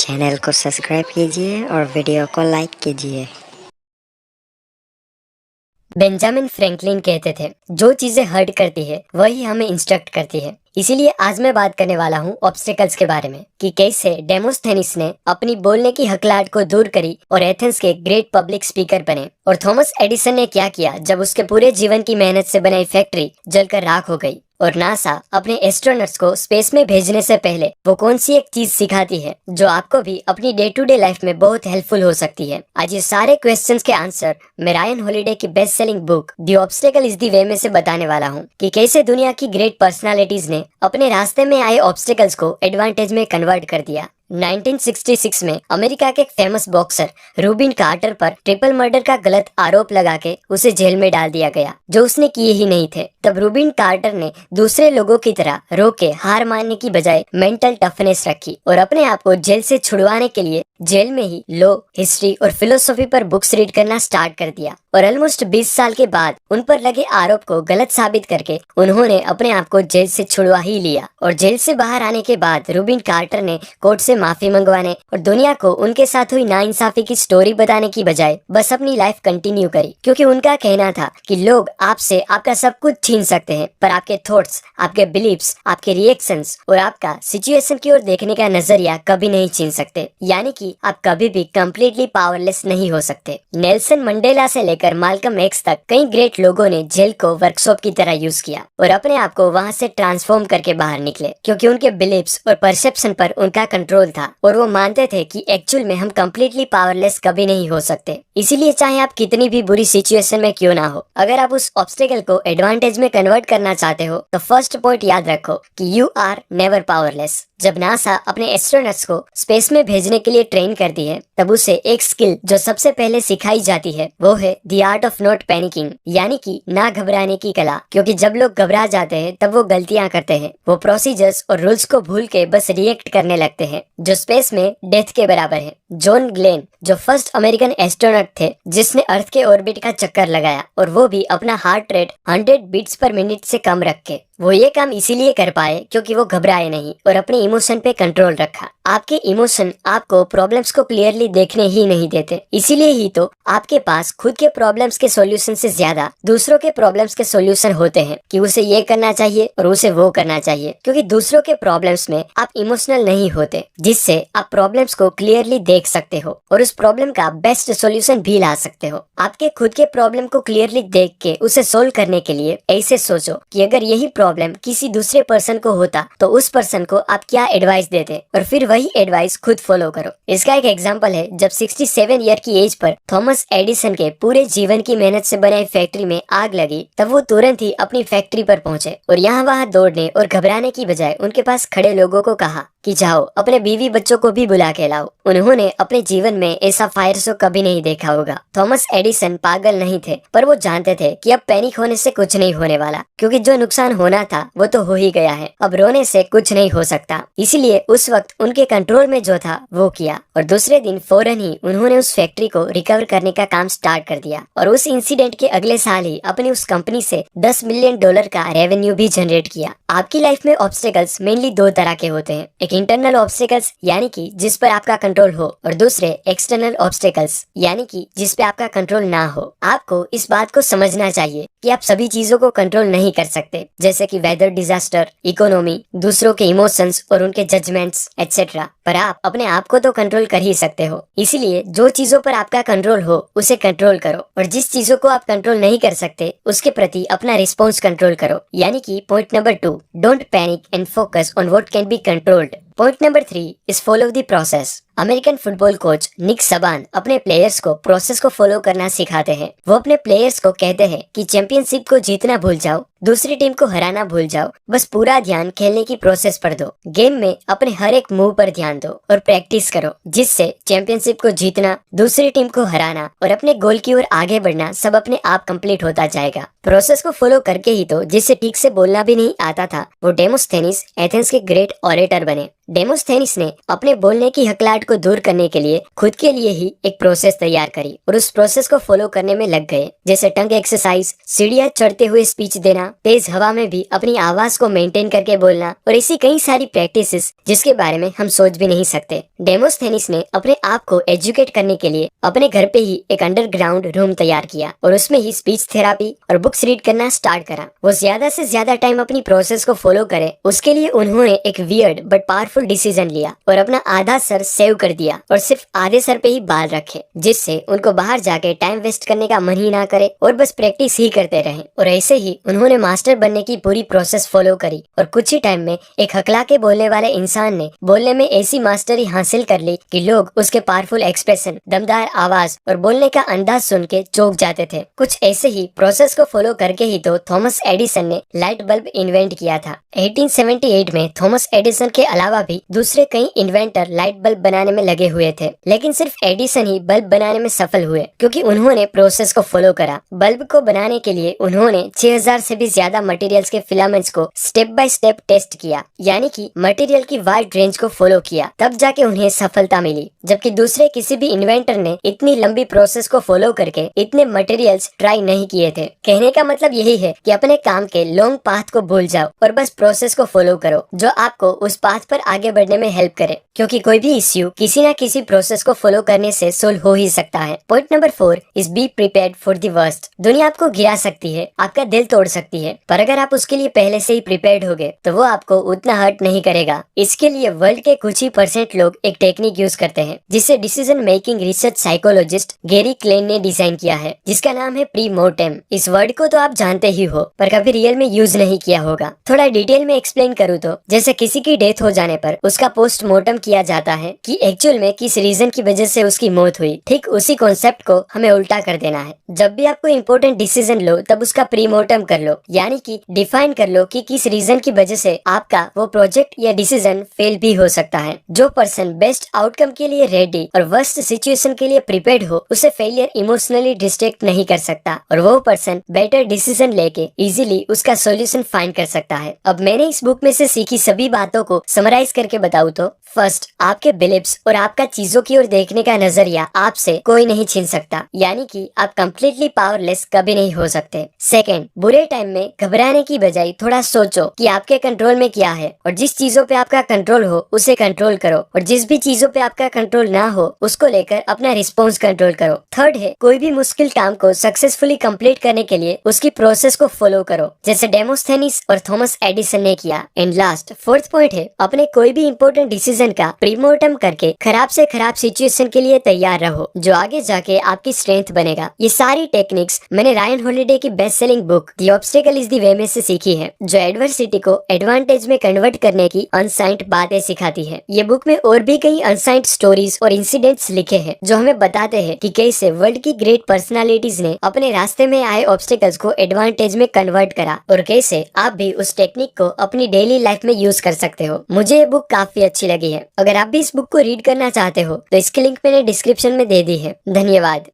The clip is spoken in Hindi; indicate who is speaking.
Speaker 1: चैनल को सब्सक्राइब कीजिए और वीडियो को लाइक कीजिए।
Speaker 2: बेंजामिन फ्रैंकलिन कहते थे, जो चीजें हर्ट करती है वही हमें इंस्ट्रक्ट करती है। इसीलिए आज मैं बात करने वाला हूँ ऑब्स्टेकल्स के बारे में, कि कैसे डेमोस्थेनिस ने अपनी बोलने की हकलाहट को दूर करी और एथेंस के ग्रेट पब्लिक स्पीकर बने, और थॉमस एडिसन ने क्या किया जब उसके पूरे जीवन की मेहनत से बनाई फैक्ट्री जलकर राख हो गई, और नासा अपने एस्ट्रोनॉट्स को स्पेस में भेजने से पहले वो कौन सी एक चीज सिखाती है जो आपको भी अपनी डे टू डे लाइफ में बहुत हेल्पफुल हो सकती है। आज ये सारे क्वेश्चंस के आंसर मैं रायन हॉलिडे की best selling book the obstacle is the way में से बताने वाला हूँ, कि कैसे दुनिया की ग्रेट पर्सनालिटीज ने अपने रास्ते में आए ऑब्स्टेकल्स को एडवांटेज में कन्वर्ट कर दिया। 1966 में अमेरिका के एक फेमस बॉक्सर रूबिन कार्टर पर ट्रिपल मर्डर का गलत आरोप लगा के उसे जेल में डाल दिया गया, जो उसने किए ही नहीं थे। तब रूबिन कार्टर ने दूसरे लोगों की तरह रो के हार मानने की बजाय मेंटल टफनेस रखी और अपने आप को जेल से छुड़वाने के लिए जेल में ही लॉ, हिस्ट्री और फिलोसॉफी पर बुक्स रीड करना स्टार्ट कर दिया। और ऑलमोस्ट 20 साल के बाद उन पर लगे आरोप को गलत साबित करके उन्होंने अपने आप को जेल से छुड़वा ही लिया। और जेल से बाहर आने के बाद रूबिन कार्टर ने कोर्ट से माफी मंगवाने और दुनिया को उनके साथ हुई नाइंसाफी की स्टोरी बताने की बजाय बस अपनी लाइफ कंटिन्यू करी, क्योंकि उनका कहना था कि लोग आपसे आपका सब कुछ छीन सकते हैं, पर आपके थॉट्स, आपके बिलीव्स, आपके रिएक्शंस और आपका सिचुएशन की ओर देखने का नजरिया कभी नहीं छीन सकते। यानी कि आप कभी भी कम्प्लीटली पावरलेस नहीं हो सकते। नेल्सन मंडेला से लेकर माल्कम एक्स तक कई ग्रेट लोगों ने जेल को वर्कशॉप की तरह यूज किया और अपने आप को वहां से ट्रांसफॉर्म करके बाहर निकले, क्योंकि उनके बिलीव्स और परसेप्शन पर उनका कंट्रोल था और वो मानते थे कि एक्चुअल में हम कम्प्लीटली पावरलेस कभी नहीं हो सकते। इसीलिए चाहे आप कितनी भी बुरी सिचुएशन में क्यों ना हो, अगर आप उस ऑब्स्टेकल को एडवांटेज में कन्वर्ट करना चाहते हो तो फर्स्ट पॉइंट याद रखो कि यू आर नेवर पावरलेस। जब नासा अपने एस्ट्रोनॉट्स को स्पेस में भेजने के लिए ट्रेन करती है, तब उसे एक स्किल जो सबसे पहले सिखाई जाती है वो है the art of not panicking, यानी कि ना घबराने की कला। क्योंकि जब लोग घबरा जाते हैं तब वो गलतियां करते हैं, वो प्रोसीजर्स और रूल्स को भूल के बस रिएक्ट करने लगते हैं, जो स्पेस में डेथ के बराबर है। जॉन ग्लेन जो फर्स्ट अमेरिकन एस्ट्रोनॉट थे जिसने अर्थ के ऑर्बिट का चक्कर लगाया, और वो भी अपना heart rate 100 beats per minute से कम रख के। वो ये काम इसीलिए कर पाए क्योंकि वो घबराए नहीं और अपने इमोशन पे कंट्रोल रखा। आपके इमोशन आपको प्रॉब्लम्स को क्लियरली देखने ही नहीं देते, इसीलिए ही तो आपके पास खुद के प्रॉब्लम्स के सॉल्यूशन से ज्यादा दूसरों के प्रॉब्लम्स के सॉल्यूशन होते हैं, कि उसे ये करना चाहिए और उसे वो करना चाहिए। क्योंकि दूसरों के प्रॉब्लम्स में आप इमोशनल नहीं होते, जिससे आप प्रॉब्लम्स को क्लियरली देख सकते हो और उस प्रॉब्लम का बेस्ट सॉल्यूशन भी ला सकते हो। आपके खुद के प्रॉब्लम को क्लियरली देख के उसे सोल्व करने के लिए ऐसे सोचो कि अगर यही प्रॉब्लम किसी दूसरे पर्सन को होता तो उस पर्सन को आप क्या एडवाइस देते, और फिर वही एडवाइस खुद फॉलो करो। इसका एक एग्जांपल है, जब 67 ईयर की एज पर थॉमस एडिसन के पूरे जीवन की मेहनत से बनाई फैक्ट्री में आग लगी, तब वो तुरंत ही अपनी फैक्ट्री पर पहुंचे और यहाँ वहाँ दौड़ने और घबराने की बजाय उनके पास खड़े लोगों को कहा कि जाओ अपने बीवी बच्चों को भी बुला के लाओ। उन्होंने अपने जीवन में ऐसा फायर शो कभी नहीं देखा होगा। थॉमस एडिसन पागल नहीं थे, पर वो जानते थे कि अब पैनिक होने से कुछ नहीं होने वाला, क्योंकि जो नुकसान होना था वो तो हो ही गया है, अब रोने से कुछ नहीं हो सकता। इसलिए उस वक्त उनके कंट्रोल में जो था वो किया, और दूसरे दिन फौरन ही उन्होंने उस फैक्ट्री को रिकवर करने का काम स्टार्ट कर दिया, और उस इंसिडेंट के अगले साल ही अपनी उस कंपनी से $10 मिलियन का रेवेन्यू भी जनरेट किया। आपकी लाइफ में ऑब्स्टेकल्स मेनली दो तरह के होते हैं, एक इंटरनल ऑब्स्टेकल्स यानी कि जिस पर आपका कंट्रोल हो, और दूसरे एक्सटर्नल ऑब्स्टेकल्स यानी कि जिस पे आपका कंट्रोल ना हो। आपको इस बात को समझना चाहिए कि आप सभी चीजों को कंट्रोल नहीं कर सकते, जैसे कि वेदर डिजास्टर, इकोनॉमी, दूसरों के इमोशंस और उनके जजमेंट्स एटसेट्रा, पर आप अपने आप को तो कंट्रोल कर ही सकते हो। इसलिए जो चीजों पर आपका कंट्रोल हो उसे कंट्रोल करो, और जिस चीजों को आप कंट्रोल नहीं कर सकते उसके प्रति अपना रिस्पॉन्स कंट्रोल करो। यानी कि point number 2, don't panic and focus on what can be controlled. Point number 3 is follow the process. American football coach Nick Saban अपने प्लेयर्स को प्रोसेस को फॉलो करना सिखाते हैं। वो अपने प्लेयर्स को कहते हैं कि चैंपियनशिप को जीतना भूल जाओ, दूसरी टीम को हराना भूल जाओ, बस पूरा ध्यान खेलने की प्रोसेस पर दो। गेम में अपने हर एक मूव पर ध्यान दो और प्रैक्टिस करो, जिससे चैंपियनशिप को जीतना, दूसरी टीम को हराना और अपने गोल की ओर आगे बढ़ना सब अपने आप कंप्लीट होता जाएगा। प्रोसेस को फॉलो करके ही तो जिसे ठीक से बोलना भी नहीं आता था, वो डेमोस्थेनिस एथेंस के ग्रेट ऑरेटर बने। डेमोस्थेनिस ने अपने बोलने की हकलाहट को दूर करने के लिए खुद के लिए ही एक प्रोसेस तैयार करी और उस प्रोसेस को फॉलो करने में लग गए, जैसे टंग एक्सरसाइज, सीढ़ियां चढ़ते हुए स्पीच देना, तेज हवा में भी अपनी आवाज को मेंटेन करके बोलना और ऐसी कई सारी प्रैक्टिसेस जिसके बारे में हम सोच भी नहीं सकते। डेमोस्थेनिस ने अपने आप को एजुकेट करने के लिए अपने घर पे ही एक अंडरग्राउंड रूम तैयार किया और उसमें ही स्पीच थेरापी और बुक्स रीड करना स्टार्ट करा। वो ज्यादा से ज्यादा टाइम अपनी प्रोसेस को फॉलो करे, उसके लिए उन्होंने एक वियर्ड बट पावरफुल डिसीजन लिया और अपना आधा सर सेव कर दिया और सिर्फ आधे सर पे ही बाल रखे, जिससे उनको बाहर जाके टाइम वेस्ट करने का मन ही ना करे और बस प्रैक्टिस ही करते रहे। और ऐसे ही उन्होंने मास्टर बनने की पूरी प्रोसेस फॉलो करी और कुछ ही टाइम में एक हकला के बोलने वाले इंसान ने बोलने में ऐसी मास्टरी हासिल कर ली कि लोग उसके पावरफुल एक्सप्रेशन, दमदार आवाज और बोलने का अंदाज सुन के चौंक जाते थे। कुछ ऐसे ही प्रोसेस को फॉलो करके ही तो थॉमस एडिसन ने लाइट बल्ब इन्वेंट किया था। 1878 में थॉमस एडिसन के अलावा भी दूसरे कई इन्वेंटर लाइट बल्ब बनाने में लगे हुए थे, लेकिन सिर्फ एडिसन ही बल्ब बनाने में सफल हुए क्योंकि उन्होंने प्रोसेस को फॉलो करा। बल्ब को बनाने के लिए उन्होंने 6000 से भी ज्यादा मटेरियल्स के फिलामेंट्स को स्टेप बाय स्टेप टेस्ट किया, यानी कि मटेरियल की वाइड रेंज को फॉलो किया, तब जाके उन्हें सफलता मिली। जबकि दूसरे किसी भी इन्वेंटर ने इतनी लंबी प्रोसेस को फॉलो करके इतने मटेरियल्स ट्राई नहीं किए थे। कहने का मतलब यही है कि अपने काम के लॉन्ग पाथ को भूल जाओ और बस प्रोसेस को फॉलो करो जो आपको उस पाथ पर आगे बढ़ने में हेल्प करे, क्योंकि कोई भी इश्यू किसी न किसी प्रोसेस को फॉलो करने से सोल्व हो ही सकता है। Point number 4 is be prepared for the worst. दुनिया आपको गिरा सकती है, आपका दिल तोड़ सकती है, पर अगर आप उसके लिए पहले से ही प्रिपेयर्ड होगे तो वो आपको उतना हर्ट नहीं करेगा। इसके लिए वर्ल्ड के कुछ ही % लोग एक टेक्निक यूज करते हैं जिसे decision making research psychologist Gary Klein ने डिजाइन किया है, जिसका नाम है प्री मोर्टेम। इस वर्ड को तो आप जानते ही हो पर कभी रियल में यूज नहीं किया होगा। थोड़ा डिटेल में एक्सप्लेन करूँ तो जैसे किसी की डेथ हो जाने पर उसका पोस्टमार्टम किया जाता है कि एक्चुअल में किस रीजन की वजह से उसकी मौत हुई, ठीक उसी कॉन्सेप्ट को हमें उल्टा कर देना है। जब भी आपको इम्पोर्टेंट डिसीजन लो तब उसका प्रीमोर्टम कर लो, यानी कि डिफाइन कर लो कि किस रीजन की वजह से आपका वो प्रोजेक्ट या डिसीजन फेल भी हो सकता है। जो पर्सन बेस्ट आउटकम के लिए रेडी और वर्स्ट सिचुएशन के लिए प्रिपेयर्ड हो उसे फेलियर इमोशनली डिस्ट्रैक्ट नहीं कर सकता और वो पर्सन बेटर डिसीजन लेके इजीली उसका सॉल्यूशन फाइंड कर सकता है। अब मैंने इस बुक में से सीखी सभी बातों को समराइज करके बताऊं तो फर्स्ट, आपके बिलीव्स और आपका चीजों की ओर देखने का नजरिया आपसे कोई नहीं छीन सकता, यानी कि आप कम्प्लीटली पावरलेस कभी नहीं हो सकते। सेकंड, बुरे टाइम में घबराने की बजाय थोड़ा सोचो कि आपके कंट्रोल में क्या है और जिस चीजों पे आपका कंट्रोल हो उसे कंट्रोल करो और जिस भी चीजों पे आपका कंट्रोल ना हो उसको लेकर अपना रिस्पॉन्स कंट्रोल करो। थर्ड है, कोई भी मुश्किल काम को सक्सेसफुली कंप्लीट करने के लिए उसकी प्रोसेस को फॉलो करो, जैसे डेमोस्थेनिस और थॉमस एडिसन ने किया। एंड लास्ट, फोर्थ पॉइंट है, अपने कोई भी इंपॉर्टेंट डिसीजन का प्रीमोर्टम करके खराब से खराब सिचुएशन के लिए तैयार रहो जो आगे जाके आपकी स्ट्रेंथ बनेगा। ये सारी टेक्निक्स मैंने रायन हॉलिडे की best selling book the obstacle is the way में से सीखी है, जो एडवर्सिटी को एडवांटेज में कन्वर्ट करने की अनसाइंड बातें सिखाती है। ये बुक में और भी कई अनसाइंड स्टोरीज और इंसिडेंट्स लिखे हैं जो हमें बताते हैं कि कैसे वर्ल्ड की ग्रेट पर्सनालिटीज ने अपने रास्ते में आए ऑब्स्टेकल्स को एडवांटेज में कन्वर्ट करा और कैसे आप भी उस टेक्निक को अपनी डेली लाइफ में यूज कर सकते हो। मुझे ये बुक काफी अच्छी लगी है। अगर आप भी इस बुक को रीड करना चाहते हो तो इसकी लिंक मैंने डिस्क्रिप्शन में दे दी है। धन्यवाद।